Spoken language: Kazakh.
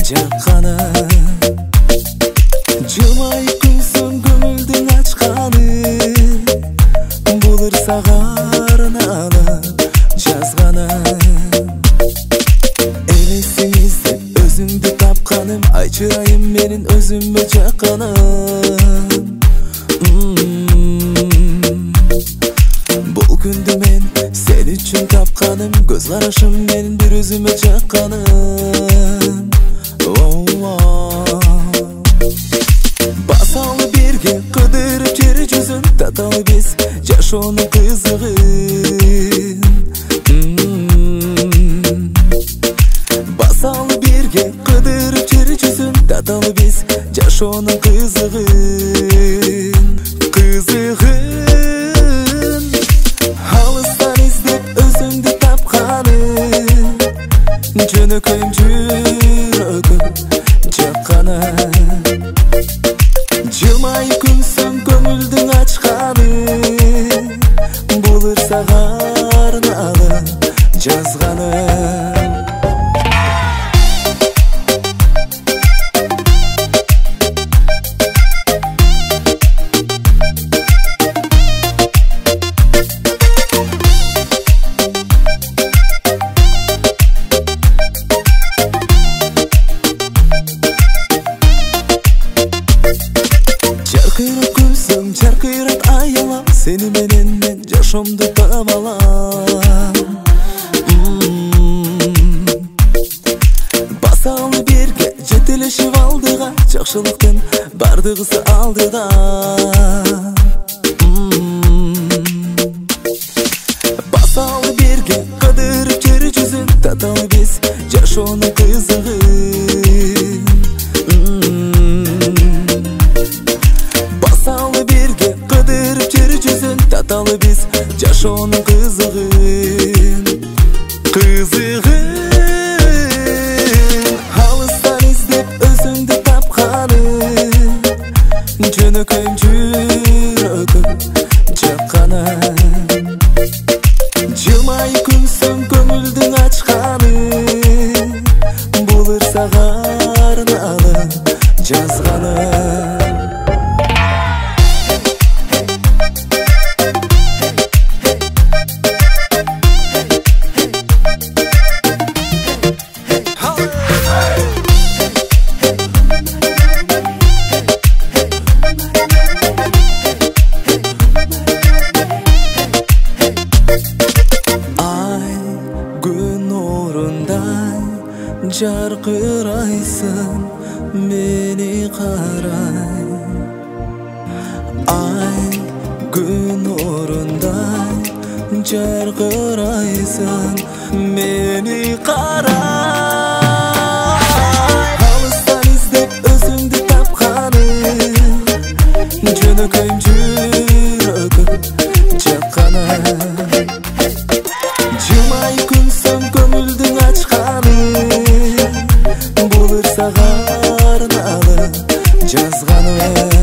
жаққаны. Жылмайып күлсін көңілдің ашқаны, болыр саған алып жазғаны. Елесіңізде өзіңді тапқаным, айтшырайым менің өзіме жаққаным. Бұл күнді мен сен үшін тапқаным, көз қарашым менің бір өзіме жаққаным. Басалы бірге қыдырып жер жүзін, таталы біз жашоның қызығын. Басалы бірге қыдырып жер жүзін, таталы біз жашоның қызығын. Алыстан іздеп өзіңді тапқаным, жөнөкөйім жүрегім жаққаны. Жылмайып күлсін көңілдің ашқаны, болыр саған алып жазғаны. Жарқырап күлсің, жарқырап аялам, сені менен мен жашомды табалам. Басалы берге жетелешіп алдыға, жақшылықтың бардығысы алдыда. Басалы берге қыдырып жер жүзін, таталы біз жашоның қызығын. Басалы бірге қыдырып жер жүзін, таталы біз жашоның қызығын. Алыстан іздеп өзіңді тапқаным, жөнөкөйім жүрегім жаққаны. Жылмайып күлсін көңілдің ашқаны, болыр саған алып жазғаны. Жарқырайсың мені қарай, ай күн орындай. Жарқырайсың мені қарай. Алыстан іздеп өзіңді тапқаным, жөнөкөйім жүрегім жаққаны. Жылмайып күлсін көңілдің ашқаны, болыр саған алып жазғаны.